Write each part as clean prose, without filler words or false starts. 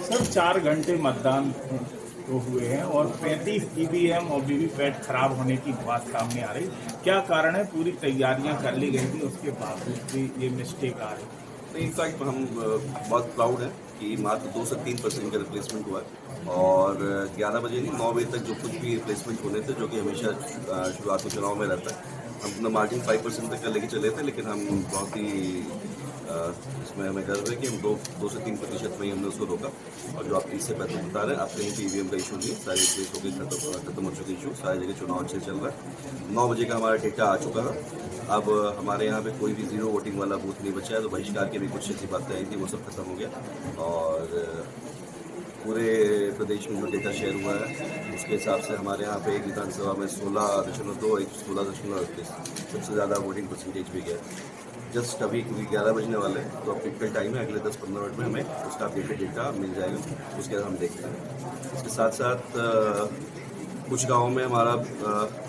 Sir 4 घंटे मतदान तो हुए हैं और 35 ईवीएम और वीवीपैट खराब होने की बात सामने आ रही। क्या कारण है? पूरी तैयारियां कर ली गई थी, उसके बावजूद भी ये मिस्टेक आ रही। इनफैक्ट हम बहुत प्राउड हैं कि मात्र 2 से 3% का रिप्लेसमेंट हुआ है और 11 बजे नहीं 9 बजे तक जो कुछ भी रिप्लेसमेंट होने थे, जो कि हमेशा शुरुआत में चुनाव में रहता है। हम अपना मार्जिन 5% तक का लेके चले थे, लेकिन हम बहुत ही इसमें हमें गर्व है कि हम 2 से 3% में ही हमने उसको रोका। और जो आप 30 से 35 बता रहे हैं, आप कहीं पर ईवीएम का इशू नहीं है, सारे केस हो गए, खत्म हो चुके इशू, सारी जगह चुनाव अच्छे चल रहा है। 9 बजे का हमारा डेटा आ चुका है। अब हमारे यहाँ पे कोई भी जीरो वोटिंग वाला बूथ नहीं बचा है, तो बहिष्कार की भी कुछ ऐसी बातें आई थी, वो सब खत्म हो गया। और पूरे प्रदेश में जो डेटा शेयर हुआ है उसके हिसाब से हमारे यहाँ पे एक विधानसभा में 16.2 16.38 सबसे ज़्यादा वोटिंग परसेंटेज भी गया। जस्ट अभी क्योंकि 11 बजने वाले हैं, तो अब क्रिटिकल टाइम है, अगले 10-15 मिनट में हमें उसका अपडेटेड डेटा मिल जाएगा, उसके बाद हम देखते हैं। इसके साथ साथ कुछ गाँवों में हमारा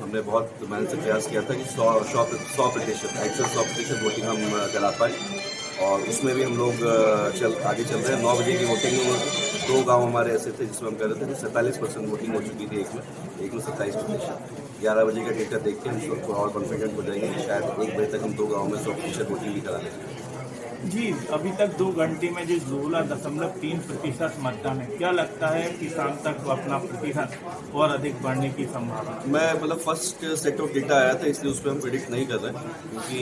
हमने बहुत मेहनत से प्रयास किया था कि 100% एक्चुअल 100% वोटिंग हम करा पाए, और उसमें भी हम लोग आगे चल रहे हैं। 9 बजे की वोटिंग 2 गांव हमारे ऐसे थे जिसमें हम कह रहे थे कि 47% वोटिंग हो चुकी थी, एक में 27%। 11 बजे का डेटा देख के हम थोड़ा और कॉन्फिडेंट हो जाएंगे कि शायद 1 बजे तक हम 2 गाँव में 100% वोटिंग भी करा लेंगे। जी, अभी तक 2 घंटे में जो 16.3% मतदान है, क्या लगता है कि शाम तक वो अपना प्रतिशत और अधिक बढ़ने की संभावना? मैं मतलब फर्स्ट सेट ऑफ डेटा आया था, इसलिए उस पर हम प्रेडिक्ट नहीं कर रहे, क्योंकि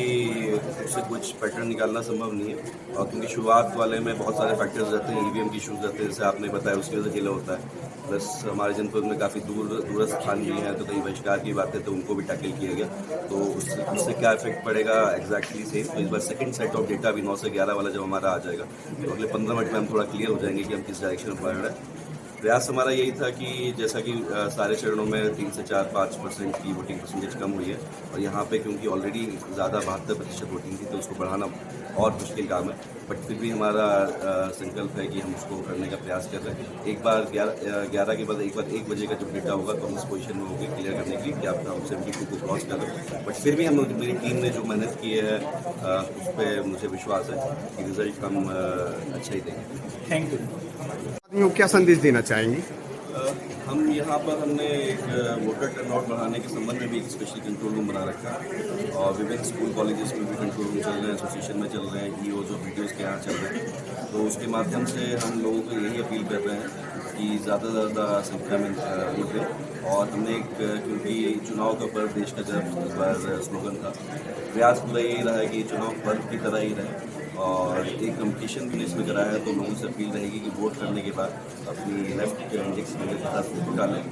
उससे कुछ पैटर्न निकालना संभव नहीं है। और क्योंकि शुरुआत वाले में बहुत सारे फैक्टर्स रहते हैं, ईवीएम की इशूज़ रहते हैं, जैसे आपने बताया, उसकी वजह से डिले होता है। प्लस हमारे जनपद में काफ़ी दूरस्थ स्थान भी हैं, तो कहीं बहिष्कार की बातें, तो उनको भी टैकल किया गया। तो उससे क्या इफेक्ट पड़ेगा एग्जैक्टली सेम। तो इस बार सेकंड सेट ऑफ डेटा भी 9 से 11 वाला जब हमारा आ जाएगा, तो अगले 15 मिनट में हम थोड़ा क्लियर हो जाएंगे कि हम किस डायरेक्शन में बढ़ रहे हैं। प्रयास हमारा यही था कि जैसा कि सारे चरणों में 3 से 4-5% की वोटिंग परसेंटेज कम हुई है, और यहाँ पे क्योंकि ऑलरेडी ज़्यादा 72% वोटिंग थी, तो उसको बढ़ाना और मुश्किल काम है। बट फिर भी हमारा संकल्प है कि हम उसको करने का प्रयास कर रहे हैं। एक बार 11 के बाद एक बार 1 बजे का जब डेटा होगा, तो हम इस पोजीशन में होंगे क्लियर करने के लिए कि आप हम 72 को क्रॉस कर रहे हैं। बट फिर भी हम मेरी टीम ने जो मेहनत की है उस पर मुझे विश्वास है कि रिजल्ट हम अच्छा ही देंगे। Thank you. आदमियों को क्या संदेश देना चाहेंगे? हम यहाँ पर हमने एक वोटर टर्नआउट बढ़ाने के संबंध में भी एक स्पेशल कंट्रोल रूम बना रखा है, और विभिन्न स्कूल कॉलेजेस में भी कंट्रोल रूम चल रहे हैं, एसोसिएशन में चल रहे हैं, ईओ जो वीडियोज़ के यहाँ चल रहे हैं। तो उसके माध्यम से हम लोगों को यही अपील कर रहे हैं कि ज़्यादा से ज़्यादा संख्या में वोट दें। और हमने एक क्योंकि चुनाव का पर्व देश का जब इस बार स्लोगन था, प्रयास पूरा यही रहा है कि चुनाव पर्व की तरह ही रहे, और एक कंपटीशन भी इसमें कराया है। तो लोगों से अपील रहेगी कि वोट करने के बाद अपनी लेफ्ट इंडेक्स फिंगर के साथ फोटो डालें।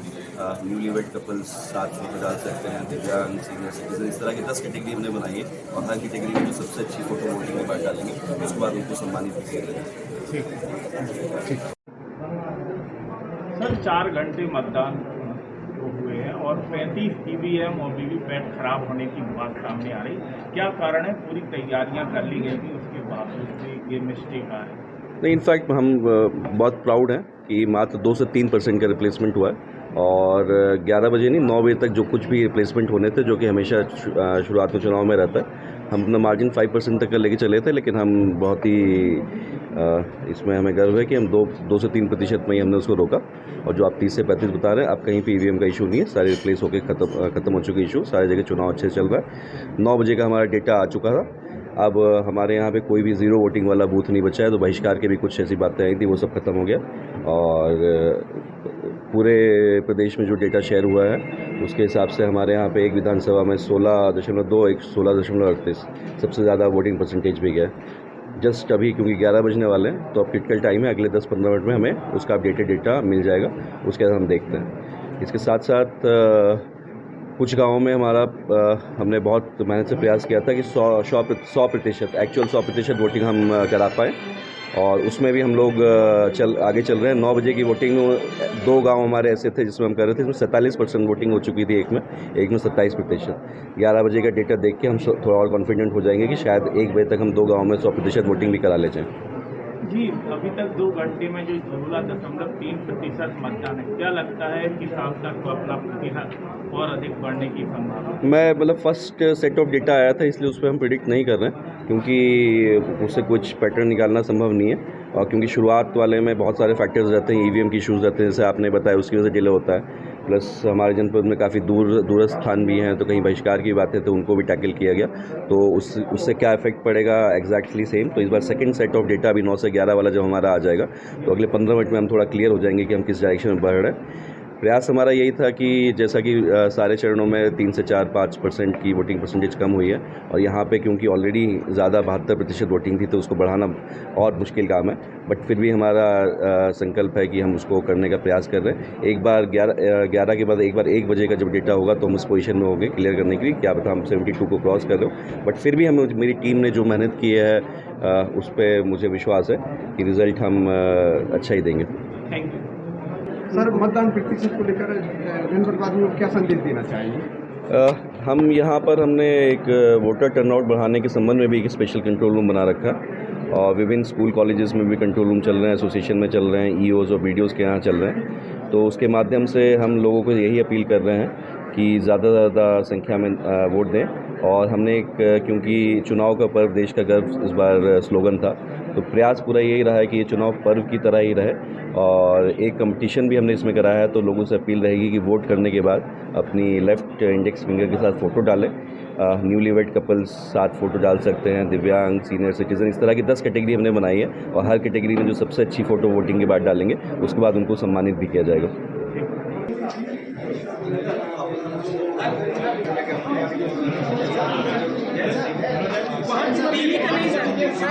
न्यूली वेड कपल्स साथ फोटो डाल सकते हैं, दिव्यांग, सीनियर सिटीजन, इस तरह की 10 कैटेगरी हमने बनाई है, और हर कैटेगरी में जो सबसे अच्छी फोटो वोटिंग के बाद डालेंगे, उसके बाद उनको सम्मानित भी किया जाएगा। ठीक। सर 4 घंटे मतदान तो हुए हैं और 35 ईवीएम और वीवीपैट खराब होने की बात सामने आ रही। क्या कारण है? पूरी तैयारियां कर ली गई थी, उसके बावजूद भी ये मिस्टेक आ रही। नहीं, इनफैक्ट हम बहुत प्राउड हैं कि मात्र 2 से 3% का रिप्लेसमेंट हुआ है, और 11 बजे नहीं 9 बजे तक जो कुछ भी रिप्लेसमेंट होने थे, जो कि हमेशा शुरुआत में चुनाव में रहता है। हम अपना मार्जिन 5% तक का लेके चले थे, लेकिन हम बहुत ही इसमें हमें गर्व है कि हम 2 से 3% में ही हमने उसको रोका। और जो आप 30 से 35 बता रहे हैं, आप कहीं पे ईवीएम का इशू नहीं है, सारे रिप्लेस होकर खत्म हो चुके इशू, सारी जगह चुनाव अच्छे से चल रहा है। 9 बजे का हमारा डेटा आ चुका था। अब हमारे यहाँ पे कोई भी ज़ीरो वोटिंग वाला बूथ नहीं बचा है, तो बहिष्कार की भी कुछ ऐसी बातें आई थी, वो सब खत्म हो गया। और पूरे प्रदेश में जो डेटा शेयर हुआ है उसके हिसाब से हमारे यहाँ पे एक विधानसभा में 16.2 16.38 सबसे ज़्यादा वोटिंग परसेंटेज भी गया। जस्ट अभी क्योंकि 11 बजने वाले हैं, तो अब क्रिटिकल टाइम है, अगले 10-15 मिनट में हमें उसका अपडेटेड डेटा मिल जाएगा, उसके बाद हम देखते हैं। इसके साथ साथ कुछ गाँवों में हमारा हमने बहुत मेहनत से प्रयास किया था कि 100% एक्चुअल 100% वोटिंग हम करा पाएँ, और उसमें भी हम लोग आगे चल रहे हैं। 9 बजे की वोटिंग 2 गांव हमारे ऐसे थे जिसमें हम कर रहे थे, इसमें 47% वोटिंग हो चुकी थी, एक में 27%। 11 बजे का डेटा देख के हम थोड़ा और कॉन्फिडेंट हो जाएंगे कि शायद 1 बजे तक हम 2 गाँव में 100% वोटिंग भी करा ले जाएँ। जी, अभी तक 2 घंटे में जो 16.3% मतदान है, क्या लगता है कि साल तक अपना प्रतिशत और अधिक बढ़ने की संभावना? मैं मतलब फर्स्ट सेट ऑफ डेटा आया था, इसलिए उस पर हम प्रिडिक्ट नहीं कर रहे हैं, क्योंकि उससे कुछ पैटर्न निकालना संभव नहीं है। और क्योंकि शुरुआत वाले में बहुत सारे फैक्टर्स रहते हैं, ईवीएम की इश्यूज़ रहते हैं, जैसे आपने बताया, उसकी वजह से डिले होता है। प्लस हमारे जनपद में काफ़ी दूरस्थ स्थान भी हैं, तो कहीं बहिष्कार की बात है तो उनको भी टैकल किया गया। तो उससे क्या इफेक्ट पड़ेगा एग्जैक्टली सेम। तो इस बार सेकंड सेट ऑफ डेटा अभी 9 से 11 वाला जब हमारा आ जाएगा, तो अगले 15 मिनट में हम थोड़ा क्लियर हो जाएंगे कि हम किस डायरेक्शन में बढ़ रहे हैं। प्रयास हमारा यही था कि जैसा कि सारे चरणों में 3 से 4-5% की वोटिंग परसेंटेज कम हुई है, और यहाँ पे क्योंकि ऑलरेडी ज़्यादा 72% वोटिंग थी, तो उसको बढ़ाना और मुश्किल काम है। बट फिर भी हमारा संकल्प है कि हम उसको करने का प्रयास कर रहे हैं। एक बार 11 के बाद एक बार 1 बजे का जब डेटा होगा तो हम उस पोजीशन में होंगे क्लियर करने के लिए। क्या पता हम 72 को क्रॉस कर रहे हो, बट फिर भी मेरी टीम ने जो मेहनत की है उस पर मुझे विश्वास है कि रिज़ल्ट हम अच्छा ही देंगे। Thank you. सर, मतदान प्रतिशत को लेकर जनपदवासियों को क्या संदेश देना चाहेंगे? हम यहाँ पर हमने एक वोटर टर्नआउट बढ़ाने के संबंध में भी एक स्पेशल कंट्रोल रूम बना रखा है, और विभिन्न स्कूल कॉलेजेस में भी कंट्रोल रूम चल रहे हैं, एसोसिएशन में चल रहे हैं, ईओज़ और बीडीओज़ के यहाँ चल रहे हैं। तो उसके माध्यम से हम लोगों को यही अपील कर रहे हैं कि ज़्यादा से ज़्यादा संख्या में वोट दें। और हमने क्योंकि चुनाव का पर्व देश का गर्व इस बार स्लोगन था, तो प्रयास पूरा यही रहा है कि ये चुनाव पर्व की तरह ही रहे। और एक कंपटीशन भी हमने इसमें कराया है, तो लोगों से अपील रहेगी कि वोट करने के बाद अपनी लेफ़्ट इंडेक्स फिंगर के साथ फ़ोटो डालें। न्यूली वेड कपल्स साथ फ़ोटो डाल सकते हैं, दिव्यांग, सीनियर सिटीज़न, इस तरह की 10 कैटेगरी हमने बनाई है, और हर कैटेगरी में जो सबसे अच्छी फ़ोटो वोटिंग के बाद डालेंगे, उसके बाद उनको सम्मानित भी किया जाएगा।